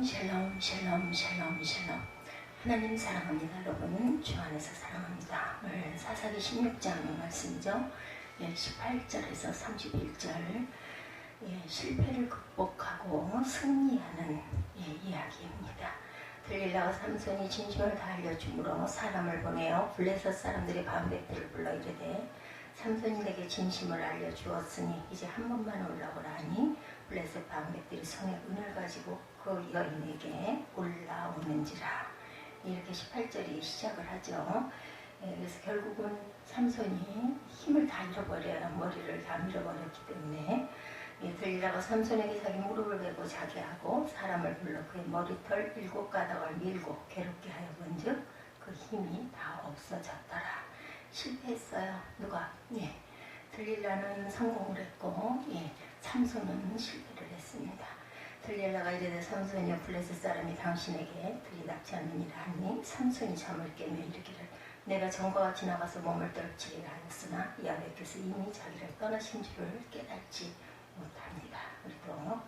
샬롬 샬롬 샬롬 샬롬. 하나님 사랑합니다. 여러분 주 안에서 사랑합니다. 오늘 사사기 16장 말씀이죠. 18절에서 31절 실패를 극복하고 승리하는 이야기입니다. 들릴라와 삼손이 진심을 다 알려주므로 사람을 보내어 블레셋 사람들의 방백들을 불러 이르되 삼손이 내게 진심을 알려주었으니 이제 한 번만 올라오라 하니 블레셋 방백들이 손에 은을 가지고 그 여인에게 올라오는지라. 이렇게 18절이 시작을 하죠. 그래서 결국은 삼손이 힘을 다 잃어버려요. 머리를 다 밀어버렸기 때문에 들릴라가 삼손에게 자기 무릎을 베고 자게 하고 사람을 불러 그의 머리털 7가닥을 밀고 괴롭게 하여본즉 그 힘이 다 없어졌더라. 실패했어요. 누가? 들릴라는 성공을 했고 삼손은 실패를 했습니다. 들릴라가 이르되 삼손이여 블레셋 사람이 당신에게 들이닥지 않느니라 하니 삼손이 잠을 깨며 이르기를 내가 전과 같이 나가서 몸을 떨치리라 하였으나 야훼께서 이미 자기를 떠나신 줄을 깨닫지 못합니다. 우리도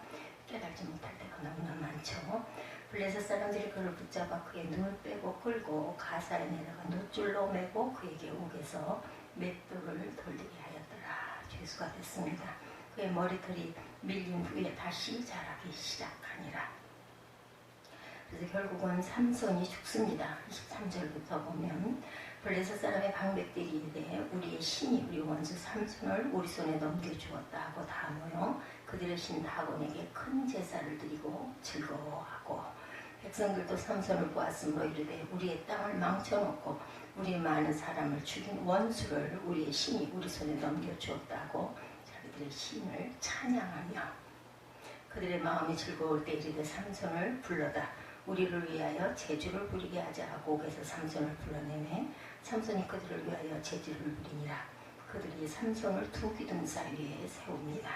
깨닫지 못할 때가 너무나 많죠. 블레셋 사람들이 그를 붙잡아 그의 눈을 빼고 끌고 가사에 내다가 놋줄로 매고 그에게 옥에서 맷돌을 돌리게 하였더라. 죄수가 됐습니다. 그의 머리털이 밀린 후에 다시 자라기 시작하니라. 그래서 결국은 삼손이 죽습니다. 23절부터 보면 블레셋 사람의 방백들이 이르되 우리의 신이 우리 원수 삼손을 우리 손에 넘겨주었다 하고 다 모여 그들의 신 다곤에게 큰 제사를 드리고 즐거워하고 백성들도 삼손을 보았으므로 이르되 우리의 땅을 망쳐놓고 우리의 많은 사람을 죽인 원수를 우리의 신이 우리 손에 넘겨주었다 하고 자기들의 신을 찬양하며 그들의 마음이 즐거울 때 이르되 삼손을 불러다 우리를 위하여 제주를 부리게 하자 하고 옥에서 삼손을 불러내매 삼손이 그들을 위하여 제주를 부리니라. 그들이 삼손을 두 기둥사 위에 세웁니다.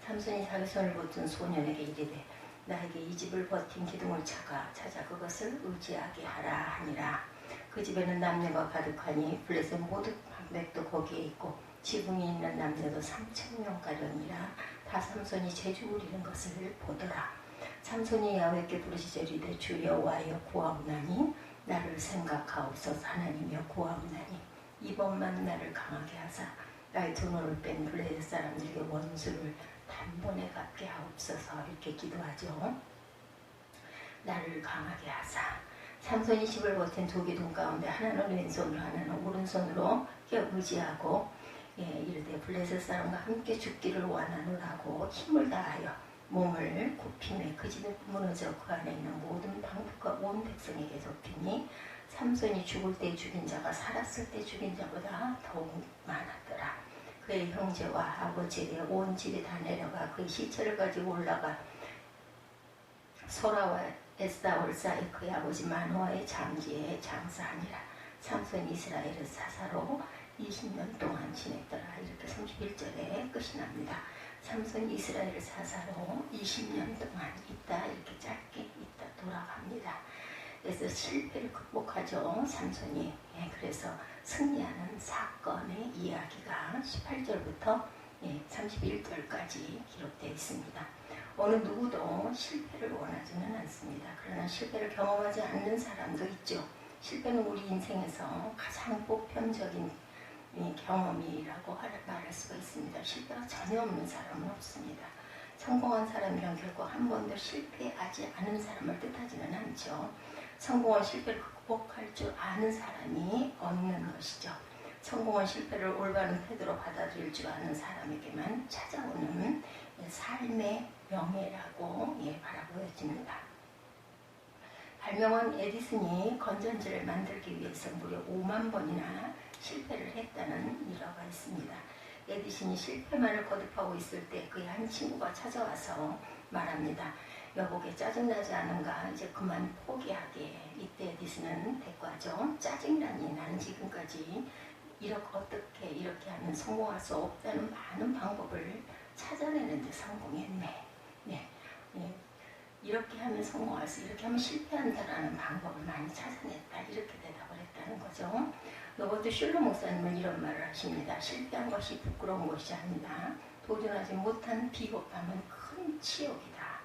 삼손이 자기 손을 붙든 소년에게 이르되 나에게 이 집을 버틴 기둥을 찾아 그것을 의지하게 하라 하니라. 그 집에는 남녀가 가득하니 블레셋 모든 방백도 거기에 있고 지붕이 있는 남녀도 3,000명가량이라 다 삼손이 제주 부리는 것을 보더라. 삼손이 야훼께 부르짖어 이르되 주 여호와여 구하옵나니 나를 생각하옵소서. 하나님여 구하옵나니 이번만 나를 강하게 하사 나의 두 눈을 뺀 블레셋 사람들에게 원수를 단번에 갚게 하옵소서. 이렇게 기도하죠. 나를 강하게 하사. 삼손이 집을 버틴 두 기둥 가운데 하나는 왼손으로 하나는 오른손으로 의지하고 이르되 블레셋 사람과 함께 죽기를 원하노라고 힘을 다하여 몸을 굽히매 그 집이 무너져 그 안에 있는 모든 방백과 온 백성에게 덮이니 삼손이 죽을 때 죽인 자가 살았을 때 죽인 자보다 더욱 많았더라. 그의 형제와 아버지에게 온 집이 다 내려가 그의 시체를 가지고 올라가 소라와 에스다올 사이 그의 아버지 마노아의 장지에 장사하니라. 삼손이 이스라엘을 사사로 20년 동안 지냈더라. 이렇게 31절에 끝이 납니다. 삼손이 이스라엘을 사사로 20년 동안 있다. 이렇게 짧게 있다 돌아갑니다. 그래서 실패를 극복하죠. 삼손이. 그래서 승리하는 사건의 이야기가 18절부터 31절까지 기록되어 있습니다. 어느 누구도 실패를 원하지는 않습니다. 그러나 실패를 경험하지 않는 사람도 있죠. 실패는 우리 인생에서 가장 보편적인 경험이라고 말할 수가 있습니다. 실패가 전혀 없는 사람은 없습니다. 성공한 사람이란 결코 한 번도 실패하지 않은 사람을 뜻하지는 않죠. 성공한 실패를 극복할 줄 아는 사람이 없는 것이죠. 성공한 실패를 올바른 태도로 받아들일 줄 아는 사람에게만 찾아오는 삶의 명예라고 바라보여집니다. 발명한 에디슨이 건전지를 만들기 위해서 무려 5만 번이나 실패를 했다는 일화가 있습니다. 에디슨이 실패만을 거듭하고 있을 때 그의 한 친구가 찾아와서 말합니다. 여보게 짜증나지 않은가? 이제 그만 포기하게. 이때 에디슨은 대꾸하죠. 짜증나니 나는 지금까지 어떻게 이렇게 하면 성공할 수 없다는 많은 방법을 찾아내는데 성공했네. 이렇게 하면 성공할 수, 이렇게 하면 실패한다라는 방법을 많이 찾아냈다. 이렇게 대답을 했다는 거죠. 로버트 슐러 목사님은 이런 말을 하십니다. 실패한 것이 부끄러운 것이 아니다. 도전하지 못한 비겁함은 큰 치욕이다.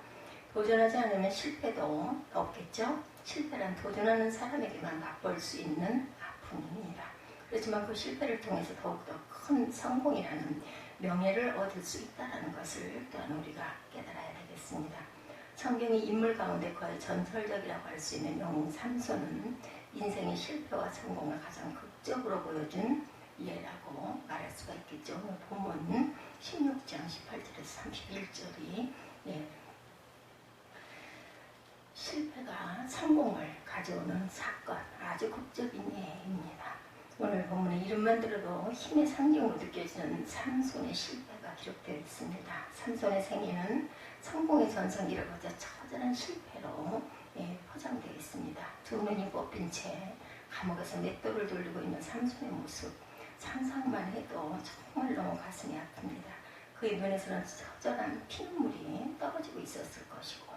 도전하지 않으면 실패도 없겠죠. 실패란 도전하는 사람에게만 맛볼 수 있는 아픔입니다. 그렇지만 그 실패를 통해서 더욱더 큰 성공이라는 명예를 얻을 수 있다는 것을 또한 우리가 깨달아야 되겠습니다. 성경의 인물 가운데 거의 전설적이라고 할 수 있는 영웅 삼손은 인생의 실패와 성공을 가장 극적으로 보여준 예라고 말할 수가 있겠죠. 오늘 본문 16장 18절에서 31절이 실패가 성공을 가져오는 사건, 아주 극적인 예입니다. 오늘 본문의 이름만 들어도 힘의 상징으로 느껴지는 삼손의 실패가 기록되어 있습니다. 삼손의 생애는 성공의 전성기를 거쳐 처절한 실패로 포장되어 있습니다. 두 눈이 뽑힌 채 감옥에서 맷돌을 돌리고 있는 삼손의 모습, 상상만 해도 정말 너무 가슴이 아픕니다. 그의 눈에서는 처절한 피눈물이 떨어지고 있었을 것이고,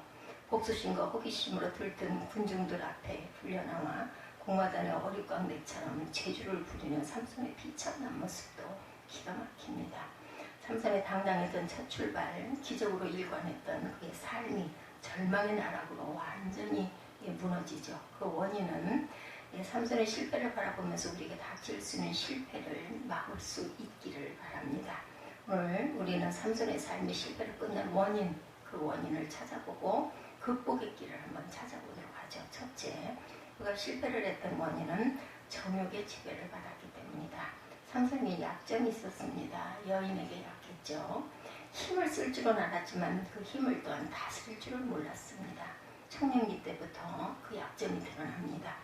복수심과 호기심으로 들뜬 군중들 앞에 불려나와 공화단의 어릿광대처럼 재주를 부리는 삼손의 비참한 모습도 기가 막힙니다. 삼손의 당당했던 첫 출발, 기적으로 일관했던 그의 삶이 절망의 나락으로 완전히 무너지죠. 그 원인은 삼손의 실패를 바라보면서 우리에게 닥칠 수 있는 실패를 막을 수 있기를 바랍니다. 오늘 우리는 삼손의 삶의 실패를 끝낸 원인, 그 원인을 찾아보고 극복의 길을 한번 찾아보도록 하죠. 첫째, 그가 실패를 했던 원인은 정욕의 지배를 받았기 때문이다. 삼손이 약점이 있었습니다. 여인에게 약했죠. 힘을 쓸 줄은 알았지만 그 힘을 또한 다스릴 줄을 몰랐습니다. 청년기 때부터 그 약점이 드러납니다.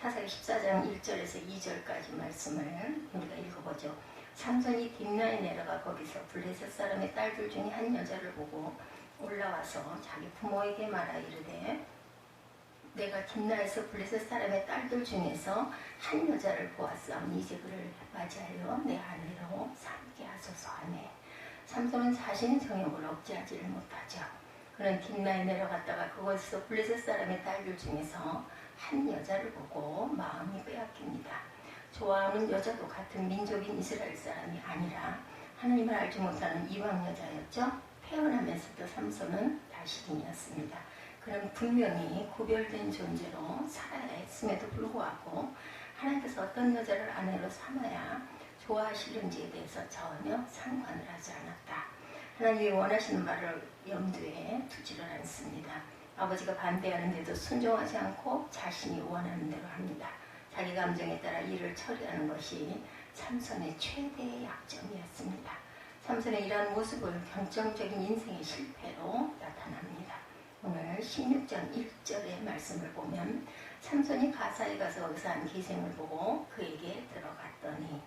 사사기 14장 1절에서 2절까지 말씀을 우리가 읽어보죠. 삼손이 딥나에 내려가 거기서 블레셋 사람의 딸들 중에 한 여자를 보고 올라와서 자기 부모에게 말하 이르되 내가 딥나에서 블레셋 사람의 딸들 중에서 한 여자를 보았사오니 이제 그를 맞이하여 내 아내로 삼게 하소서 하네. 삼손은 자신의 정욕을 억제하지를 못하죠. 그는 딥나에 내려갔다가 그곳에서 블레셋 사람의 딸들 중에서 한 여자를 보고 마음이 빼앗깁니다. 좋아하는 여자도 같은 민족인 이스라엘 사람이 아니라 하나님을 알지 못하는 이방 여자였죠. 태어나면서도 삼손은 다시인이었습니다. 그는 분명히 구별된 존재로 살아야 했음에도 불구하고 하나님께서 어떤 여자를 아내로 삼아야 좋아하시는지에 대해서 전혀 상관을 하지 않았다. 하나님이 원하시는 바를 염두에 두지를 않습니다. 아버지가 반대하는데도 순종하지 않고 자신이 원하는 대로 합니다. 자기 감정에 따라 일을 처리하는 것이 삼손의 최대의 약점이었습니다. 삼손의 이러한 모습을 결정적인 인생의 실패로 나타납니다. 오늘 16장 1절의 말씀을 보면 삼손이 가사에 가서 거기서 한 기생을 보고 그에게 들어갔더니,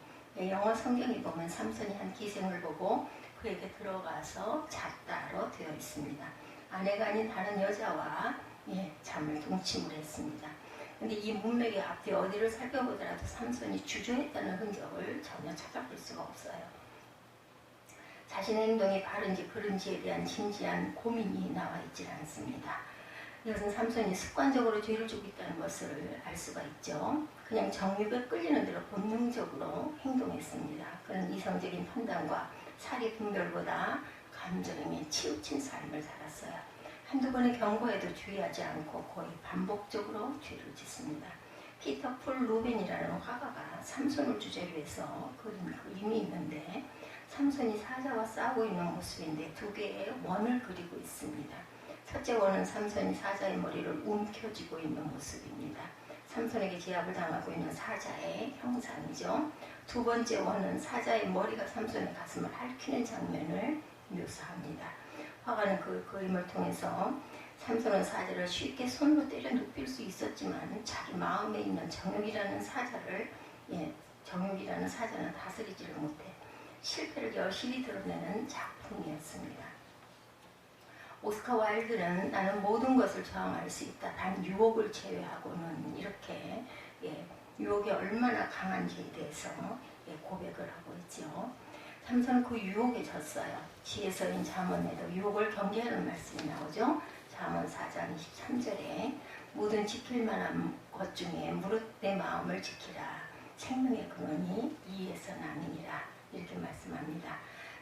영어 성경에 보면 삼손이 한 기생을 보고 그에게 들어가서 잤다로 되어 있습니다. 아내가 아닌 다른 여자와 잠을 동침을 했습니다. 근데 이 문맥의 앞뒤 어디를 살펴보더라도 삼손이 주저했다는 흔적을 전혀 찾아볼 수가 없어요. 자신의 행동이 바른지 그른지에 대한 진지한 고민이 나와 있지 않습니다. 이것은 삼손이 습관적으로 죄를 지고 있다는 것을 알 수가 있죠. 그냥 정욕에 끌리는 대로 본능적으로 행동했습니다. 그는 이성적인 판단과 사리 분별보다 감정에 치우친 삶을 살았어요. 한두 번의 경고에도 주의하지 않고 거의 반복적으로 죄를 짓습니다. 피터 폴 루벤이라는 화가가 삼손을 주제로 해서 그린 그림이 있는데 삼손이 사자와 싸우고 있는 모습인데 두 개의 원을 그리고 있습니다. 첫째 원은 삼손이 사자의 머리를 움켜쥐고 있는 모습입니다. 삼손에게 제압을 당하고 있는 사자의 형상이죠. 두 번째 원은 사자의 머리가 삼손의 가슴을 핥히는 장면을 묘사합니다. 화가는 그 그림을 통해서 삼손은 사자를 쉽게 손으로 때려 눕힐 수 있었지만 자기 마음에 있는 정욕이라는 사자는 다스리지를 못해 실패를 여실히 드러내는 작품이었습니다. 오스카 와일드는 나는 모든 것을 저항할 수 있다. 단 유혹을 제외하고는 이렇게 유혹이 얼마나 강한지에 대해서 고백을 하고 있죠. 삼손은 그 유혹에 졌어요. 지혜서인 잠언에도 유혹을 경계하는 말씀이 나오죠. 잠언 4장 23절에 모든 지킬 만한 것 중에 무릇 내 마음을 지키라. 생명의 근원이 이에서 나느니라. 이렇게 말씀합니다.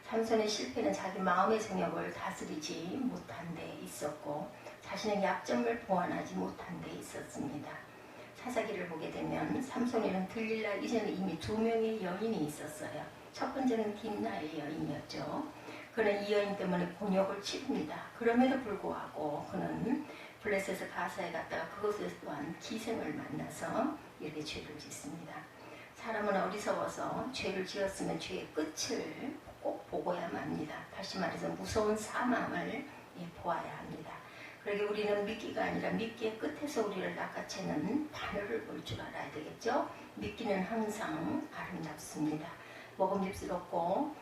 삼손의 실패는 자기 마음의 정욕을 다스리지 못한 데 있었고 자신의 약점을 보완하지 못한 데 있었습니다. 사사기를 보게 되면 삼손에는 들릴라 이전에 이미 2명의 여인이 있었어요. 첫 번째는 딥나의 여인이었죠. 그는 이 여인 때문에 곤욕을 치릅니다. 그럼에도 불구하고 그는 블레셋에서 가사에 갔다가 그곳에서 또한 기생을 만나서 이렇게 죄를 짓습니다. 사람은 어리석어서 죄를 지었으면 죄의 끝을 꼭 보고야만 합니다. 다시 말해서 무서운 사망을 보아야 합니다. 그러게 우리는 믿기가 아니라 믿기의 끝에서 우리를 낚아채는 바늘을 볼 줄 알아야 되겠죠. 믿기는 항상 아름답습니다. 먹음직스럽고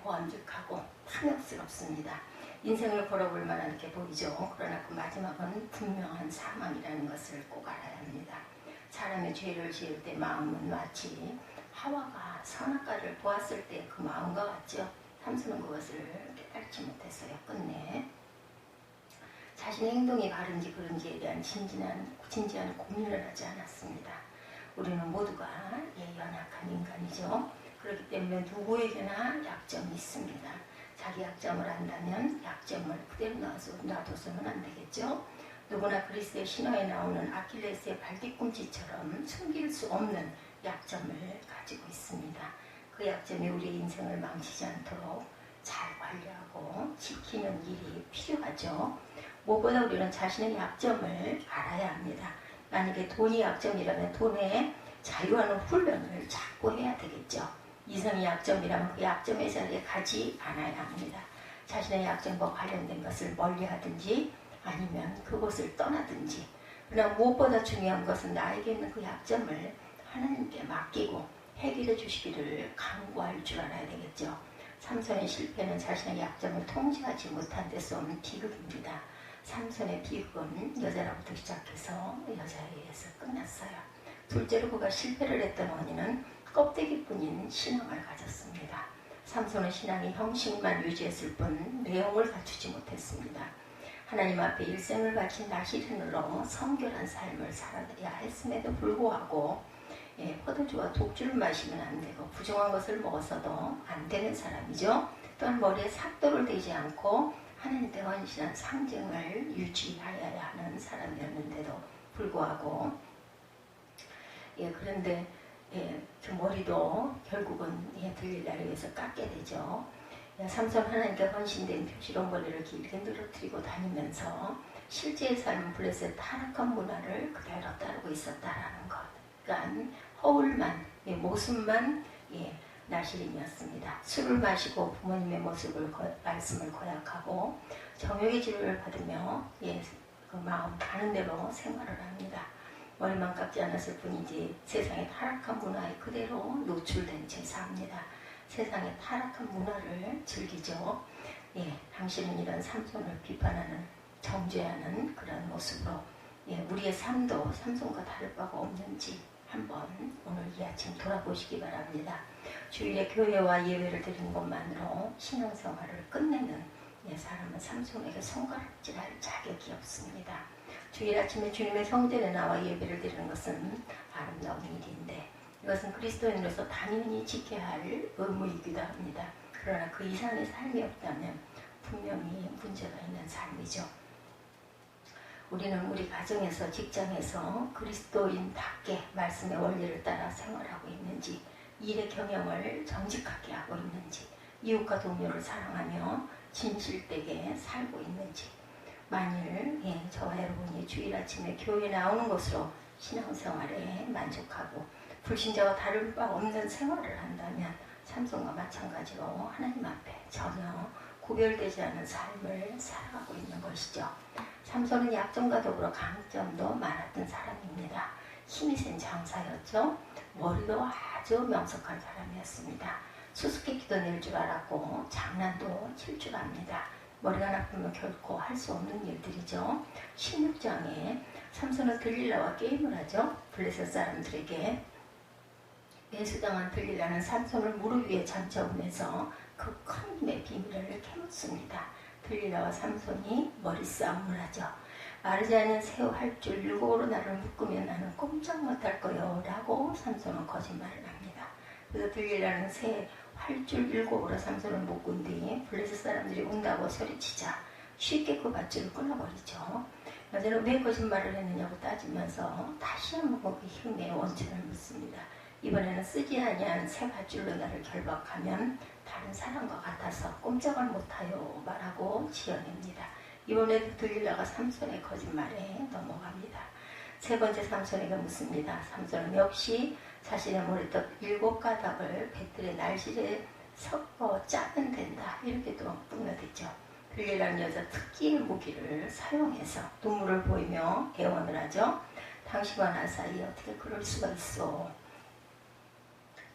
보암직하고 탐욕스럽습니다. 인생을 걸어볼 만한 게 보이죠. 그러나 그 마지막은 분명한 사망이라는 것을 꼭 알아야 합니다. 사람의 죄를 지을 때 마음은 마치 하와가 선악과를 보았을 때 그 마음과 같죠. 삼손은 그것을 깨닫지 못했어요. 끝내 자신의 행동이 바른지 그른지에 대한 진지한 고민을 하지 않았습니다. 우리는 모두가 연약한 인간이죠. 그렇기 때문에 누구에게나 약점이 있습니다. 자기 약점을 안다면 약점을 그대로 놔둬서는 안 되겠죠. 누구나 그리스도의 신화에 나오는 아킬레스의 발뒤꿈치처럼 숨길 수 없는 약점을 가지고 있습니다. 그 약점이 우리의 인생을 망치지 않도록 잘 관리하고 지키는 일이 필요하죠. 무엇보다 우리는 자신의 약점을 알아야 합니다. 만약에 돈이 약점이라면 돈에 자유하는 훈련을 자꾸 해야 되겠죠. 이성이 약점이라면 그 약점의 자리에 가지 않아야 합니다. 자신의 약점과 관련된 것을 멀리하든지 아니면 그곳을 떠나든지. 그러나 무엇보다 중요한 것은 나에게 있는 그 약점을 하나님께 맡기고 해결해 주시기를 간구할 줄 알아야 되겠죠. 삼손의 실패는 자신의 약점을 통제하지 못한 데서 오는 비극입니다. 삼손의 비극은 여자로부터 시작해서 여자에 의해서 끝났어요. 둘째로 그가 실패를 했던 원인은 껍데기뿐인 신앙을 가졌습니다. 삼손의 신앙이 형식만 유지했을 뿐 내용을 갖추지 못했습니다. 하나님 앞에 일생을 바친 나시린으로 성결한 삶을 살아야 했음에도 불구하고 포도주와 독주를 마시면 안 되고 부정한 것을 먹어서도 안 되는 사람이죠. 또한 머리에 삭도를 대지 않고 하나님께 헌신한 상징을 유지하여야 하는 사람이었는데도 불구하고 그런데 그 머리도 결국은 들릴라를 위해서 깎게 되죠. 삼손 하나님께 헌신된 표시로 머리를 길게 늘어뜨리고 다니면서 실제의 삶은 블레셋 타락한 문화를 그대로 따르고 있었다라는 것. 그러니까 허울만, 모습만 나시린이었습니다. 술을 마시고 부모님의 말씀을 고약하고 정욕의 치료를 받으며 그 마음 가는 대로 생활을 합니다. 머리만 깎지 않았을 뿐이지 세상의 타락한 문화에 그대로 노출된 채 삽니다. 세상의 타락한 문화를 즐기죠. 당신은 이런 삼손을 비판하는 정죄하는 그런 모습으로 우리의 삶도 삼손과 다를 바가 없는지 한번 오늘 이 아침 돌아보시기 바랍니다. 주일에 교회와 예배를 드리는 것만으로 신앙생활을 끝내는 사람은 삼손에게 손가락질할 자격이 없습니다. 주일 아침에 주님의 성전에 나와 예배를 드리는 것은 아름다운 일인데 이것은 그리스도인으로서 당연히 지켜야 할 의무이기도 합니다. 그러나 그 이상의 삶이 없다면 분명히 문제가 있는 삶이죠. 우리는 우리 가정에서 직장에서 그리스도인답게 말씀의 원리를 따라 생활하고 있는지 일의 경영을 정직하게 하고 있는지 이웃과 동료를 사랑하며 진실되게 살고 있는지 만일 저와 여러분이 주일 아침에 교회에 나오는 것으로 신앙생활에 만족하고 불신자와 다를 바 없는 생활을 한다면 삼손과 마찬가지로 하나님 앞에 전혀 구별되지 않은 삶을 살아가고 있는 것이죠. 삼손은 약점과 더불어 강점도 많았던 사람입니다. 힘이 센 장사였죠. 머리도 아주 명석한 사람이었습니다. 수수께끼도 낼 줄 알았고 장난도 칠 줄 압니다. 머리가 나쁘면 결코 할 수 없는 일들이죠. 16장에 삼손은 들릴라와 게임을 하죠. 블레셋 사람들에게 매수당한 들릴라는 삼손을 무릎 위에 잠자오면서 그 큰 힘의 비밀을 캐묻습니다. 들릴라와 삼손이 머리싸움을 하죠. 마르지 않은 새우 할 줄 율곡으로 나를 묶으면 나는 꼼짝 못할 거요 라고 삼손은 거짓말을 합니다. 그래서 들릴라는 새 8줄 7으로 삼손을 묶은 뒤 블레셋 사람들이 온다고 소리치자 쉽게 그 밧줄을 끊어버리죠. 여자는 왜 거짓말을 했느냐고 따지면서 다시 한번 그 힘의 원천을 묻습니다. 이번에는 쓰지 아니한 새 밧줄로 나를 결박하면 다른 사람과 같아서 꼼짝을 못하여 말하고 지어냅니다. 이번에도 들릴라가 삼손의 거짓말에 넘어갑니다. 세 번째 삼손에게 묻습니다. 삼손은 역시 자신의 머리떡 7가닥을 배틀의 날실에 섞어 짜면 된다. 이렇게 또 꾸며댔죠. 들릴라는 여자 특기의 무기를 사용해서 눈물을 보이며 애원을 하죠. 당신과 나 사이에 어떻게 그럴 수가 있어.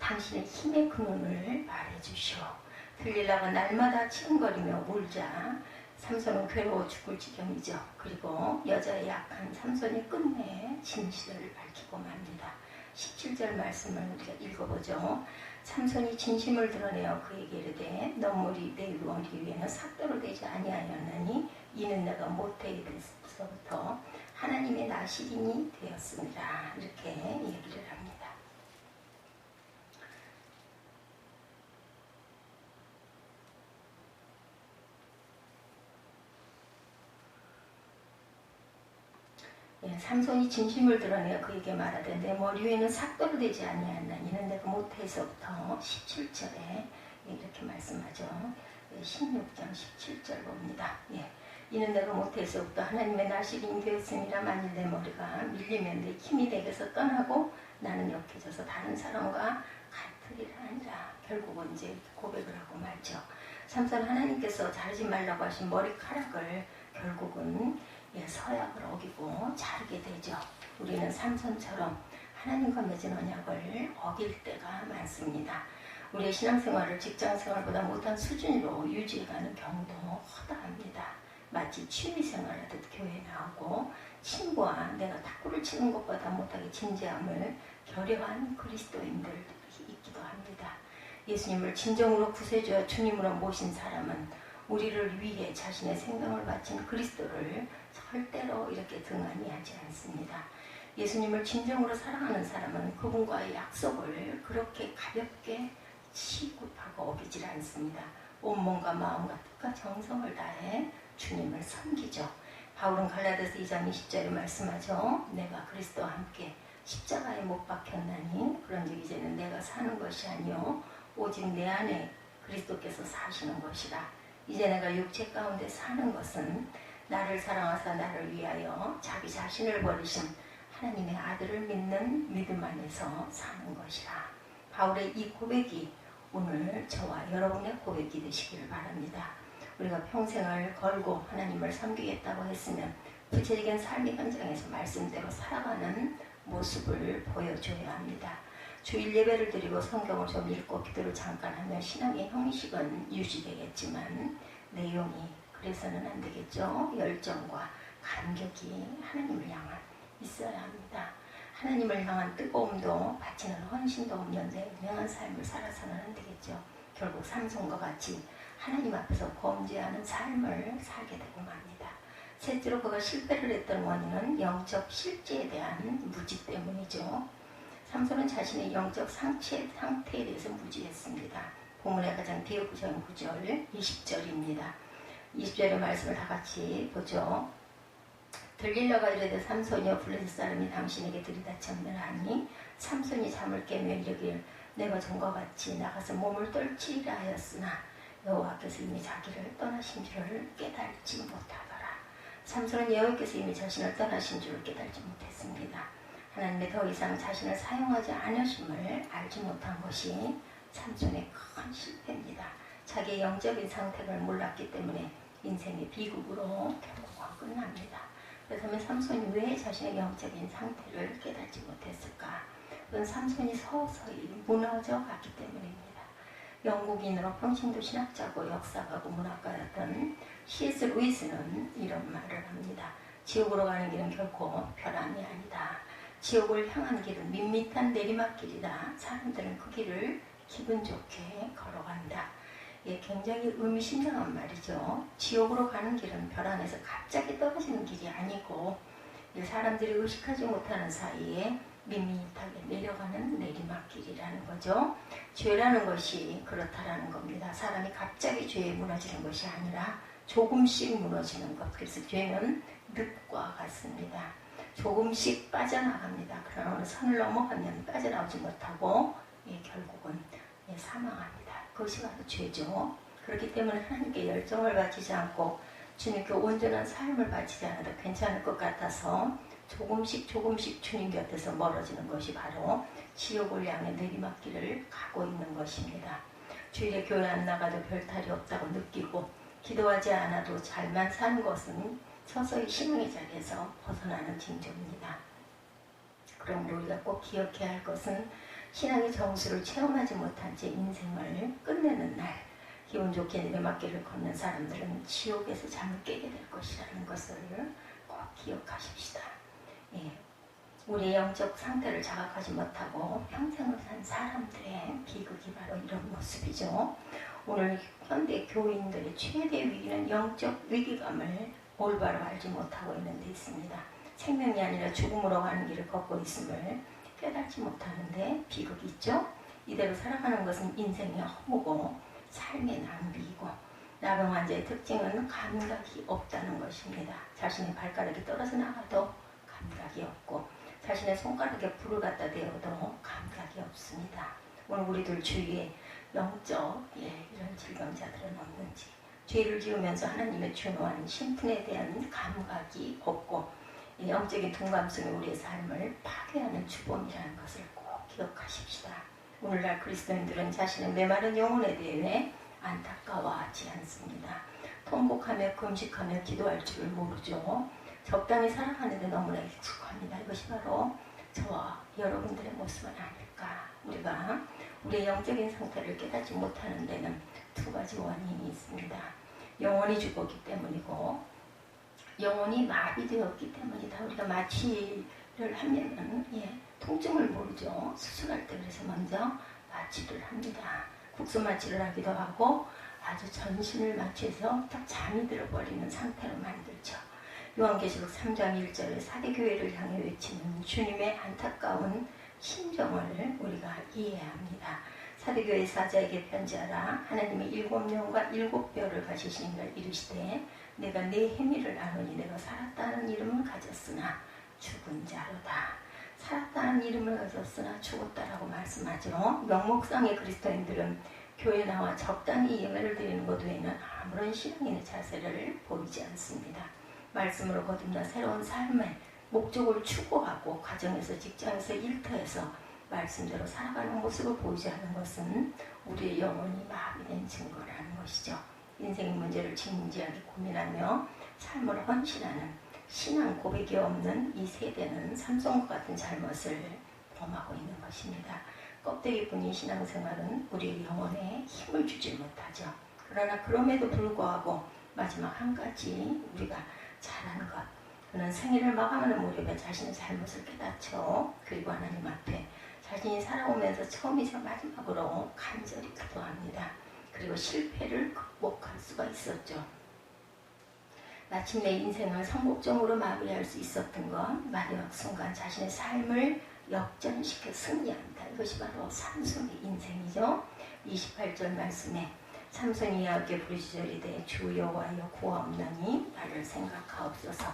당신의 힘의 근원을 말해주시오. 들릴라가 날마다 치근거리며 울자 삼손은 괴로워 죽을 지경이죠. 그리고 여자의 약한 삼손이 끝내 진실을 밝히고 맙니다. 17절 말씀을 우리가 읽어보죠. 삼손이 진심을 드러내어 그에게 이르되 너 머리 내 머리 위에는 삭도로 되지 아니하였나니 이는 내가 모태에서부터 하나님의 나시린이 되었습니다. 이렇게 얘기를 합니다. 삼손이 진심을 드러내어 그에게 말하되 내 머리 위에는 삭도로 되지 아니하였나니 이는 내가 모태에서부터 17절에 이렇게 말씀하죠. 16장 17절 봅니다. 이는 내가 모태에서부터 하나님의 나시린이 되었으니라. 만일 내 머리가 밀리면 내 힘이 내게서 떠나고 나는 약해져서 다른 사람과 같으리라 아니라. 결국은 이제 고백을 하고 말죠. 삼손 하나님께서 자르지 말라고 하신 머리카락을 결국은 서약을 어기고 자르게 되죠. 우리는 삼손처럼 하나님과 맺은 언약을 어길 때가 많습니다. 우리의 신앙생활을 직장생활보다 못한 수준으로 유지해가는 경우도 허다합니다. 마치 취미생활하듯 교회에 나오고 친구와 내가 탁구를 치는 것보다 못하게 진지함을 결여한 그리스도인들이 있기도 합니다. 예수님을 진정으로 구세주와 주님으로 모신 사람은 우리를 위해 자신의 생명을 바친 그리스도를 절대로 이렇게 등한히 하지 않습니다. 예수님을 진정으로 사랑하는 사람은 그분과의 약속을 그렇게 가볍게 취급하고 어기질 않습니다. 온몸과 마음과 뜻과 정성을 다해 주님을 섬기죠. 바울은 갈라디아서 2장 20절에 말씀하죠. 내가 그리스도와 함께 십자가에 못 박혔나니 그런즉 이제는 내가 사는 것이 아니요 오직 내 안에 그리스도께서 사시는 것이라. 이제 내가 육체 가운데 사는 것은 나를 사랑하사 나를 위하여 자기 자신을 버리신 하나님의 아들을 믿는 믿음 안에서 사는 것이라. 바울의 이 고백이 오늘 저와 여러분의 고백이 되시기를 바랍니다. 우리가 평생을 걸고 하나님을 섬기겠다고 했으면 구체적인 삶의 현장에서 말씀대로 살아가는 모습을 보여줘야 합니다. 주일 예배를 드리고 성경을 좀 읽고 기도를 잠깐 하면 신앙의 형식은 유지되겠지만 내용이 그래서는 안 되겠죠. 열정과 감격이 하나님을 향한 있어야 합니다. 하나님을 향한 뜨거움도 바치는 헌신도 없는 냉랭한 삶을 살아서는 안 되겠죠. 결국 삼손과 같이 하나님 앞에서 범죄하는 삶을 살게 되고 맙니다. 셋째로 그가 실패를 했던 원인은 영적 실제에 대한 무지 때문이죠. 삼손은 자신의 영적 상태에 대해서 무지했습니다. 본문의 가장 뒤에 구절 9절 20절입니다. 20절의 말씀을 다 같이 보죠. 들릴라가 이르되 삼손이여 블레셋 사람이 당신에게 들이닥쳤느라 하니 삼손이 잠을 깨며 이르길 내가 전과 같이 나가서 몸을 떨치리라 하였으나 여호와께서 이미 자기를 떠나신 줄을 깨달지 못하더라. 삼손은 여호와께서 이미 자신을 떠나신 줄을 깨달지 못했습니다. 하나님의 더 이상 자신을 사용하지 않으심을 알지 못한 것이 삼손의 큰 실패입니다. 자기의 영적인 상태를 몰랐기 때문에 인생의 비극으로 결국은 끝납니다. 그렇다면 삼손이 왜 자신의 영적인 상태를 깨닫지 못했을까? 그건 삼손이 서서히 무너져 갔기 때문입니다. 영국인으로 평신도 신학자고 역사가고 문학가였던 C.S. 루이스는 이런 말을 합니다. 지옥으로 가는 길은 결코 벼랑이 아니다. 지옥을 향한 길은 밋밋한 내리막길이다. 사람들은 그 길을 기분 좋게 걸어간다. 굉장히 의미심장한 말이죠. 지옥으로 가는 길은 벼랑에서 갑자기 떨어지는 길이 아니고 사람들이 의식하지 못하는 사이에 밋밋하게 내려가는 내리막길이라는 거죠. 죄라는 것이 그렇다라는 겁니다. 사람이 갑자기 죄에 무너지는 것이 아니라 조금씩 무너지는 것. 그래서 죄는 늪과 같습니다. 조금씩 빠져나갑니다. 그러나 어느 선을 넘어가면 빠져나오지 못하고 결국은 사망합니다. 그것이 바로 죄죠. 그렇기 때문에 하나님께 열정을 바치지 않고 주님께 온전한 삶을 바치지 않아도 괜찮을 것 같아서 조금씩 주님 곁에서 멀어지는 것이 바로 지옥을 향해 내리막길을 가고 있는 것입니다. 주일에 교회 안 나가도 별 탈이 없다고 느끼고 기도하지 않아도 잘만 사는 것은 서서히 신앙의 자리에서 벗어나는 징조입니다. 그러므로 우리가 꼭 기억해야 할 것은 신앙의 정수를 체험하지 못한 채 인생을 끝내는 날, 기분 좋게 내리막길을 걷는 사람들은 지옥에서 잠을 깨게 될 것이라는 것을 꼭 기억하십시다. 우리의 영적 상태를 자각하지 못하고 평생을 산 사람들의 비극이 바로 이런 모습이죠. 오늘 현대 교인들의 최대 위기는 영적 위기감을 올바로 알지 못하고 있는 데 있습니다. 생명이 아니라 죽음으로 가는 길을 걷고 있음을 깨닫지 못하는데 비극이 있죠. 이대로 살아가는 것은 인생의 허무고 삶의 낭비이고 나병 환자의 특징은 감각이 없다는 것입니다. 자신의 발가락이 떨어져 나가도 감각이 없고 자신의 손가락에 불을 갖다 대어도 감각이 없습니다. 오늘 우리들 주위에 영적 이런 질병자들은 없는지, 죄를 지으면서 하나님의 준호한 신분에 대한 감각이 없고 영적인 둔감성이 우리의 삶을 파괴하는 주범이라는 것을 꼭 기억하십시다. 오늘날 그리스도인들은 자신의 메마른 영혼에 대해 안타까워하지 않습니다. 통곡하며 금식하며 기도할 줄을 모르죠. 적당히 살아가는데 너무나 익숙합니다. 이것이 바로 저와 여러분들의 모습은 아닐까. 우리가 우리의 영적인 상태를 깨닫지 못하는 데는 두 가지 원인이 있습니다. 영혼이 죽었기 때문이고 영혼이 마비되었기 때문이다. 우리가 마취를 하면은 통증을 모르죠. 수술할 때 그래서 먼저 마취를 합니다. 국소 마취를 하기도 하고 아주 전신을 마취해서 딱 잠이 들어버리는 상태로 만들죠. 요한계시록 3장 1절에 사대교회를 향해 외치는 주님의 안타까운 심정을 우리가 이해해야 합니다. 사대교회 사자에게 편지하라. 하나님이 7명과 7뼈를 가지신 걸 이르시되 내가 네 행위를 아노니 내가 살았다는 이름을 가졌으나 죽은 자로다. 살았다는 이름을 가졌으나 죽었다라고 말씀하죠. 명목상의 그리스도인들은 교회 나와 적당히 예배를 드리는 것 외에는 아무런 신앙인의 자세를 보이지 않습니다. 말씀으로 거듭나 새로운 삶의 목적을 추구하고 가정에서 직장에서 일터에서 말씀대로 살아가는 모습을 보이지 않는 것은 우리의 영혼이 마비된 증거라는 것이죠. 인생의 문제를 진지하게 고민하며 삶을 헌신하는 신앙 고백이 없는 이 세대는 삼손과 같은 잘못을 범하고 있는 것입니다. 껍데기뿐인 신앙생활은 우리의 영혼에 힘을 주지 못하죠. 그러나 그럼에도 불구하고 마지막 한 가지 우리가 잘하는 것, 그는 생일을 마감하는 무렵에 자신의 잘못을 깨닫죠. 그리고 하나님 앞에 자신이 살아오면서 처음이자 마지막으로 간절히 기도합니다. 그리고 실패를 극복할 수가 있었죠. 마침내 인생을 성공적으로 마무리할 수 있었던 건 마지막 순간 자신의 삶을 역전시켜 승리합니다. 이것이 바로 삼손의 인생이죠. 28절 말씀에 삼손이 여호와께 부르짖으리되 주 여호와여 구하옵나니 나를 생각하옵소서.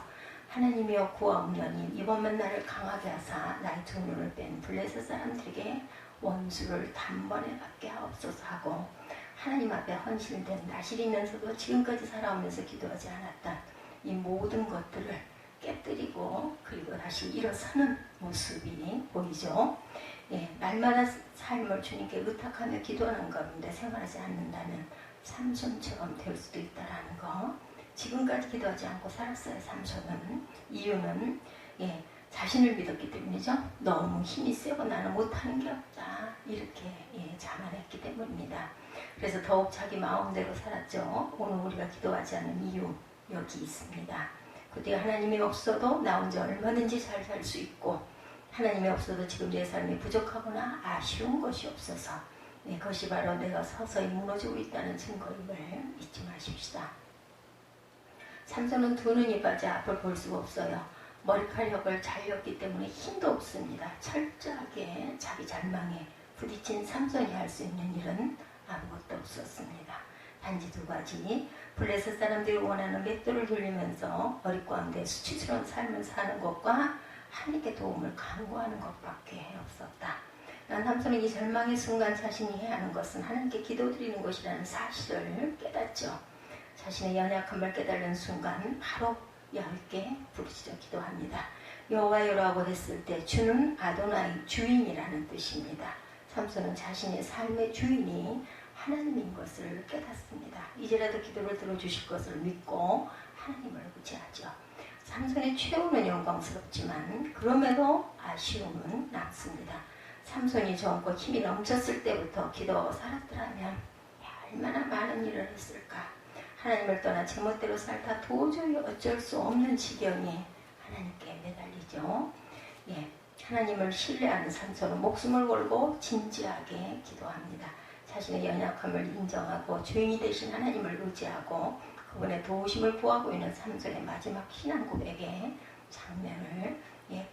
하나님이여 구하옵나니 이번만 나를 강하게 하사 나의 두 눈을 뺀 블레셋 사람들에게 원수를 단번에 받게 하옵소서 하고 하나님 앞에 헌신된 나실이면서도 지금까지 살아오면서 기도하지 않았던 이 모든 것들을 깨뜨리고 그리고 다시 일어서는 모습이 보이죠. 날마다 삶을 주님께 의탁하며 기도하는 가운데 생활하지 않는다면 삼손처럼 될 수도 있다라는 거. 지금까지 기도하지 않고 살았어요. 삼손은. 이유는 자신을 믿었기 때문이죠. 너무 힘이 세고 나는 못하는 게 없다. 이렇게 자만했기 때문입니다. 그래서 더욱 자기 마음대로 살았죠. 오늘 우리가 기도하지 않는 이유 여기 있습니다. 그때 하나님이 없어도 나 혼자 얼마든지 잘 살 수 있고 하나님이 없어도 지금 내 삶이 부족하거나 아쉬운 것이 없어서 그것이 바로 내가 서서히 무너지고 있다는 증거임을 잊지 마십시다. 삼손은 두 눈이 빠져 앞을 볼 수가 없어요. 머리카락을 잘렸기 때문에 힘도 없습니다. 철저하게 자기 절망에 부딪힌 삼손이 할 수 있는 일은 아무것도 없었습니다. 단지 두 가지, 블레셋 사람들이 원하는 맷돌을 돌리면서 어릿 가운데 수치스러운 삶을 사는 것과 하나님께 도움을 간구하는 것밖에 없었다. 난 삼손은 이 절망의 순간 자신이 해야 하는 것은 하나님께 기도드리는 것이라는 사실을 깨닫죠. 자신의 연약함을 깨달은 순간 바로 여호와께 부르짖어 기도합니다. 여호와여라고 했을 때 주는 아도나이 주인이라는 뜻입니다. 삼손은 자신의 삶의 주인이 하나님인 것을 깨닫습니다. 이제라도 기도를 들어주실 것을 믿고 하나님을 의지하죠. 삼손의 최후는 영광스럽지만 그럼에도 아쉬움은 남습니다. 삼손이 젊고 힘이 넘쳤을 때부터 기도하고 살았더라면 얼마나 많은 일을 했을까. 하나님을 떠나 제멋대로 살다 도저히 어쩔 수 없는 지경에 하나님께 매달리죠. 하나님을 신뢰하는 삼손은 목숨을 걸고 진지하게 기도합니다. 자신의 연약함을 인정하고 주인이 되신 하나님을 의지하고 그분의 도우심을 구하고 있는 삼손의 마지막 신앙 고백의 장면을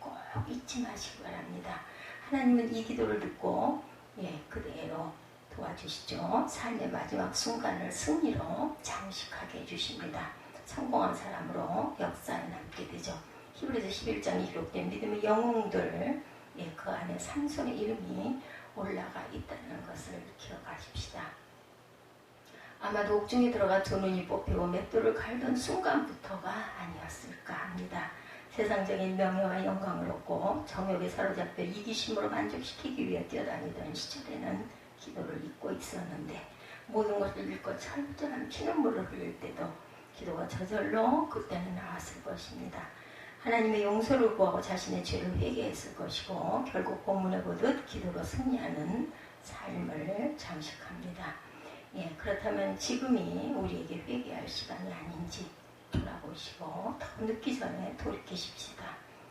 꼭 잊지 마시기 바랍니다. 하나님은 이 기도를 듣고 그대로 도와주시죠. 삶의 마지막 순간을 승리로 장식하게 해주십니다. 성공한 사람으로 역사에 남게 되죠. 히브리서 11장에 기록된 믿음의 영웅들, 그 안에 삼손의 이름이 올라가 있다는 것을 기억하십시다. 아마도 옥중에 들어가 두 눈이 뽑히고 맷돌을 갈던 순간부터가 아니었을까 합니다. 세상적인 명예와 영광을 얻고 정욕에 사로잡혀 이기심으로 만족시키기 위해 뛰어다니던 시절에는 기도를 잊고 있었는데 모든 것을 잃고 철저한 피눈물을 흘릴 때도 기도가 저절로 그때는 나왔을 것입니다. 하나님의 용서를 구하고 자신의 죄를 회개했을 것이고 결국 본문에 보듯 기도로 승리하는 삶을 장식합니다. 그렇다면 지금이 우리에게 회개할 시간이 아닌지 돌아보시고 더 늦기 전에 돌이키십시다.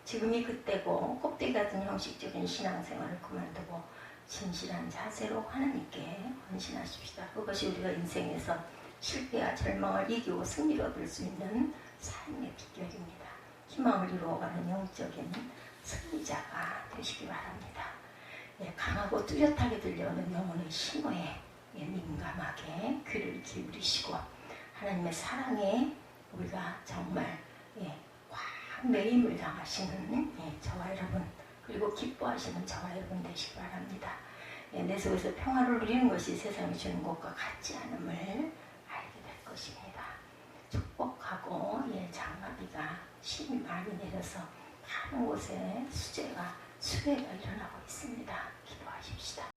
지금이 그때고 껍데기 같은 형식적인 신앙생활을 그만두고 진실한 자세로 하나님께 헌신하십시다. 그것이 우리가 인생에서 실패와 절망을 이기고 승리를 얻을 수 있는 삶의 비결입니다. 희망을 이루어가는 영적인 승리자가 되시기 바랍니다. 강하고 뚜렷하게 들려오는 영혼의 신호에 민감하게 귀를 기울이시고 하나님의 사랑에 우리가 정말 확 매임을 당하시는 저와 여러분, 그리고 기뻐하시는 저와 여러분 되시기 바랍니다. 내 속에서 평화를 누리는 것이 세상이 주는 것과 같지 않음을 알게 될 것입니다. 축복하고 장마비가 심히 많이 내려서 많은 곳에 수해가 일어나고 있습니다. 기도하십시다.